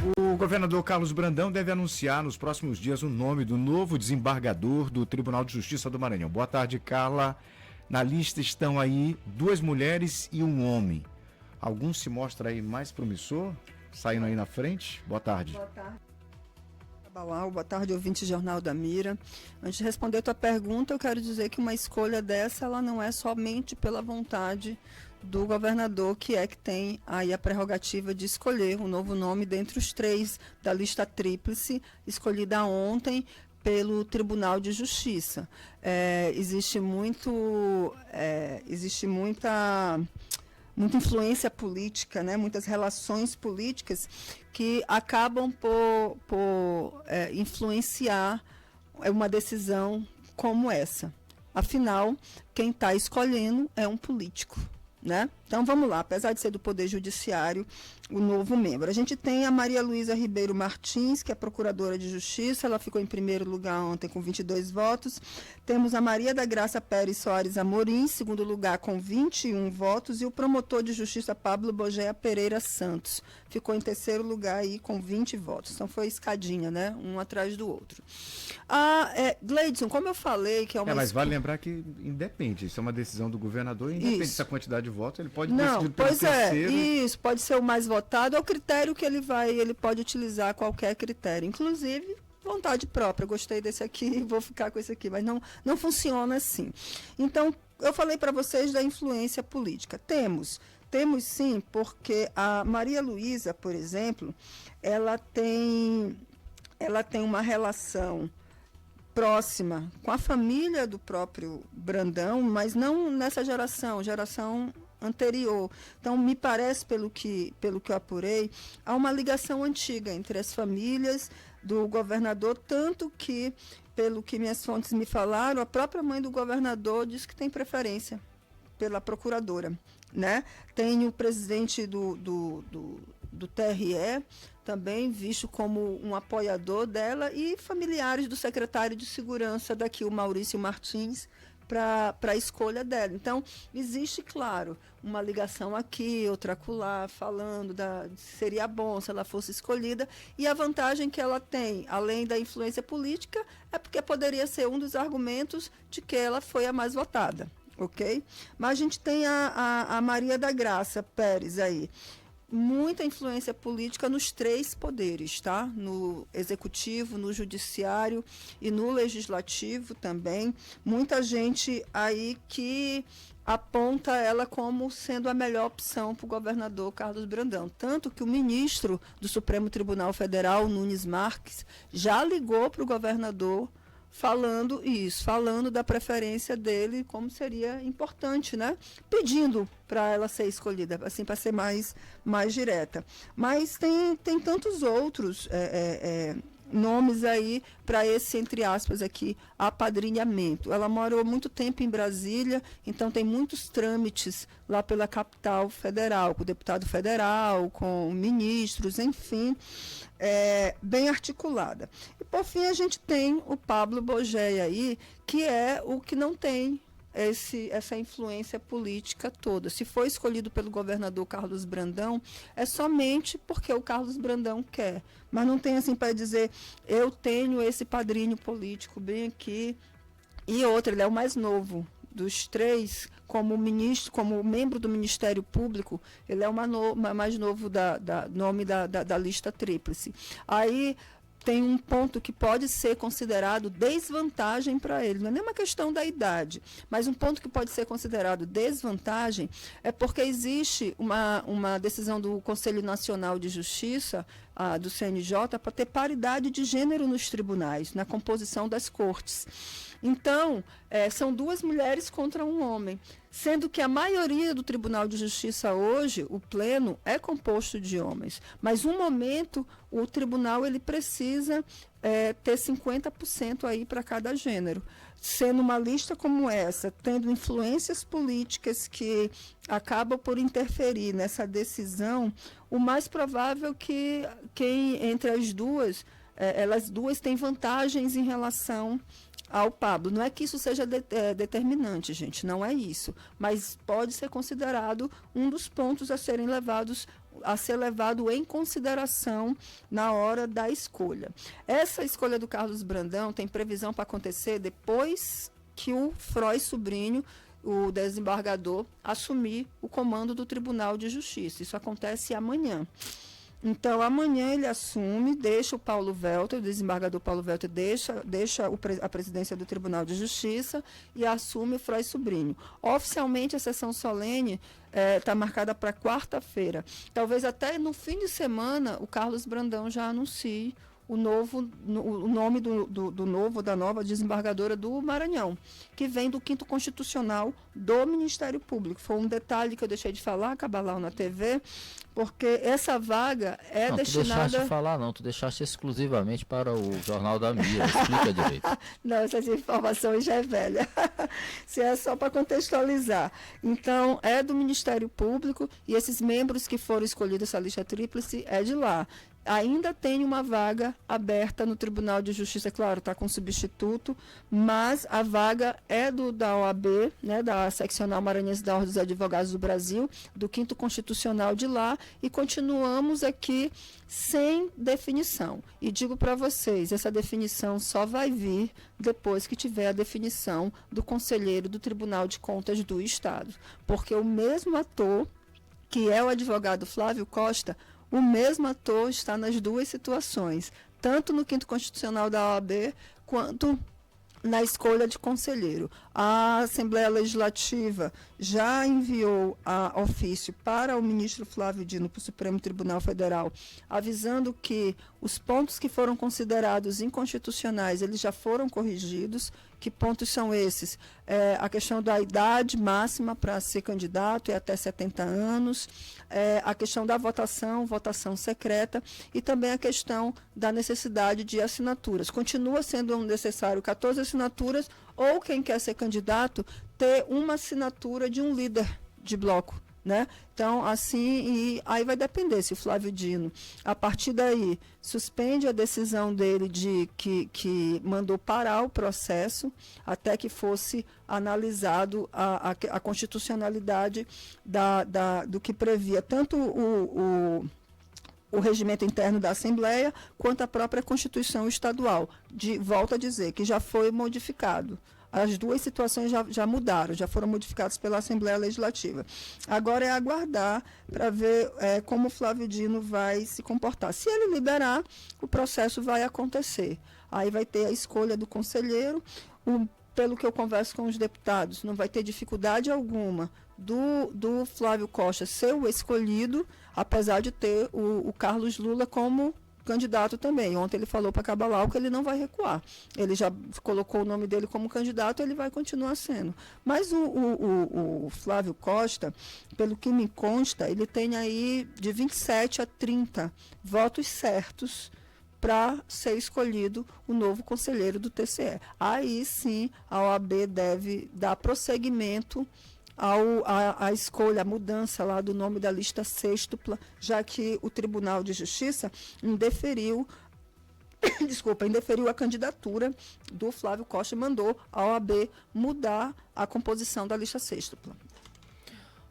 O governador Carlos Brandão deve anunciar nos próximos dias o nome do novo desembargador do Tribunal de Justiça do Maranhão. Boa tarde, Carla. Na lista estão aí 2 mulheres e um homem. Algum se mostra aí mais promissor? Saindo aí na frente? Boa tarde. Boa tarde. Boa tarde, ouvinte Jornal da Mira. Antes de responder a tua pergunta, eu quero dizer que uma escolha dessa, ela não é somente pela vontade do governador, que tem aí a prerrogativa de escolher um novo nome dentre os 3 da lista tríplice, escolhida ontem pelo Tribunal de Justiça. Existe muita influência política, né? Muitas relações políticas que acabam por influenciar uma decisão como essa. Afinal, quem está escolhendo é um político, né? Então vamos lá, apesar de ser do Poder Judiciário, o novo membro. A gente tem a Maria Luísa Ribeiro Martins, que é procuradora de Justiça, ela ficou em primeiro lugar ontem com 22 votos. Temos a Maria da Graça Pérez Soares Amorim, em segundo lugar com 21 votos, e o promotor de Justiça Pablo Bogéia Pereira Santos ficou em terceiro lugar aí com 20 votos. Então foi escadinha, né? Um atrás do outro. Gleidson, como eu falei que é uma... Mas vale lembrar que independe, isso é uma decisão do governador, independe dessa quantidade de votos, ele pode decidir pelo terceiro. Isso, pode ser o mais votado, é o critério que ele pode utilizar qualquer critério, inclusive vontade própria. Gostei desse aqui, vou ficar com esse aqui, mas não funciona assim. Então, eu falei para vocês da influência política. Temos sim, porque a Maria Luísa, por exemplo, ela tem uma relação próxima com a família do próprio Brandão, mas não nessa geração anterior. Então, me parece, pelo que eu apurei, há uma ligação antiga entre as famílias do governador, tanto que, pelo que minhas fontes me falaram, a própria mãe do governador diz que tem preferência pela procuradora, né? Tem o presidente do TRE, também visto como um apoiador dela, e familiares do secretário de Segurança daqui, o Maurício Martins, para a escolha dela. Então, existe, claro, uma ligação aqui, outra acolá, falando seria bom se ela fosse escolhida, e a vantagem que ela tem, além da influência política, é porque poderia ser um dos argumentos de que ela foi a mais votada, ok? Mas a gente tem a Maria da Graça Pérez aí, muita influência política nos 3 poderes, tá? No executivo, no judiciário e no legislativo também. Muita gente aí que aponta ela como sendo a melhor opção para o governador Carlos Brandão. Tanto que o ministro do Supremo Tribunal Federal, Nunes Marques, já ligou para o governador falando da preferência dele, como seria importante, né? Pedindo para ela ser escolhida, assim, para ser mais direta. Mas tem tantos outros nomes aí para esse, entre aspas, aqui, apadrinhamento. Ela morou muito tempo em Brasília, então tem muitos trâmites lá pela capital federal, com o deputado federal, com ministros, enfim, bem articulada. E, por fim, a gente tem o Pablo Bogéia aí, que é o que não tem essa influência política toda. Se foi escolhido pelo governador Carlos Brandão, é somente porque o Carlos Brandão quer. Mas não tem assim para dizer, eu tenho esse padrinho político bem aqui. E outro, ele é o mais novo dos 3, como ministro, como membro do Ministério Público, ele é o mais novo nome da lista tríplice. Aí tem um ponto que pode ser considerado desvantagem para ele. Não é nem uma questão da idade, mas um ponto que pode ser considerado desvantagem é porque existe uma decisão do Conselho Nacional de Justiça, do CNJ, para ter paridade de gênero nos tribunais, na composição das cortes. Então, são 2 mulheres contra um homem, sendo que a maioria do Tribunal de Justiça hoje, o pleno, é composto de homens. Mas, no momento, o tribunal ele precisa ter 50% aí para cada gênero. Sendo uma lista como essa, tendo influências políticas que acabam por interferir nessa decisão, o mais provável que entre as duas, elas duas têm vantagens em relação ao Pablo. Não é que isso seja determinante, gente, não é isso, mas pode ser considerado um dos pontos a serem levados a ser levado em consideração na hora da escolha. Essa escolha do Carlos Brandão tem previsão para acontecer depois que o Frois Sobrinho, o desembargador, assumir o comando do Tribunal de Justiça. Isso acontece amanhã. Então, amanhã ele assume, deixa o Paulo Welter, o desembargador Paulo Welter, deixa a presidência do Tribunal de Justiça e assume o Frois Sobrinho. Oficialmente, a sessão solene está marcada para quarta-feira. Talvez até no fim de semana o Carlos Brandão já anuncie o nome da nova desembargadora do Maranhão, que vem do 5º Constitucional do Ministério Público. Foi um detalhe que eu deixei de falar, Cabalau, na TV, porque essa vaga é destinada... Não, tu deixaste de falar não, tu deixaste exclusivamente para o Jornal da Mira, explica direito. Não, essas informações já é velha. Se é só para contextualizar. Então, é do Ministério Público e esses membros que foram escolhidos essa lista tríplice é de lá. Ainda tem uma vaga aberta no Tribunal de Justiça, claro, está com substituto, mas a vaga é da OAB, né, da Seccional Maranhense da Ordem dos Advogados do Brasil, do 5º Constitucional de lá, e continuamos aqui sem definição. E digo para vocês, essa definição só vai vir depois que tiver a definição do conselheiro do Tribunal de Contas do Estado, porque o mesmo ator, que é o advogado Flávio Costa, o mesmo ator está nas duas situações, tanto no 5º Constitucional da OAB, quanto na escolha de conselheiro. A Assembleia Legislativa já enviou ofício para o ministro Flávio Dino, para o Supremo Tribunal Federal, avisando que os pontos que foram considerados inconstitucionais, eles já foram corrigidos. Que pontos são esses? A questão da idade máxima para ser candidato é até 70 anos, a questão da votação secreta, e também a questão da necessidade de assinaturas. Continua sendo necessário 14 assinaturas, ou quem quer ser candidato, ter uma assinatura de um líder de bloco. Né? Então, assim, e aí vai depender se o Flávio Dino, a partir daí, suspende a decisão dele de que mandou parar o processo até que fosse analisado a constitucionalidade do que previa tanto o regimento interno da Assembleia quanto a própria Constituição Estadual. Volto a dizer que já foi modificado. As duas situações já mudaram, já foram modificadas pela Assembleia Legislativa. Agora é aguardar para ver como o Flávio Dino vai se comportar. Se ele liberar, o processo vai acontecer. Aí vai ter a escolha do conselheiro. Pelo que eu converso com os deputados, não vai ter dificuldade alguma do Flávio Costa ser o escolhido, apesar de ter o Carlos Lula como candidato também. Ontem ele falou para Cabalau que ele não vai recuar. Ele já colocou o nome dele como candidato, ele vai continuar sendo. Mas o Flávio Costa, pelo que me consta, ele tem aí de 27 a 30 votos certos para ser escolhido o novo conselheiro do TCE. Aí sim a OAB deve dar prosseguimento a escolha, a mudança lá do nome da lista sêxtupla, já que o Tribunal de Justiça indeferiu a candidatura do Flávio Costa e mandou a OAB mudar a composição da lista sêxtupla.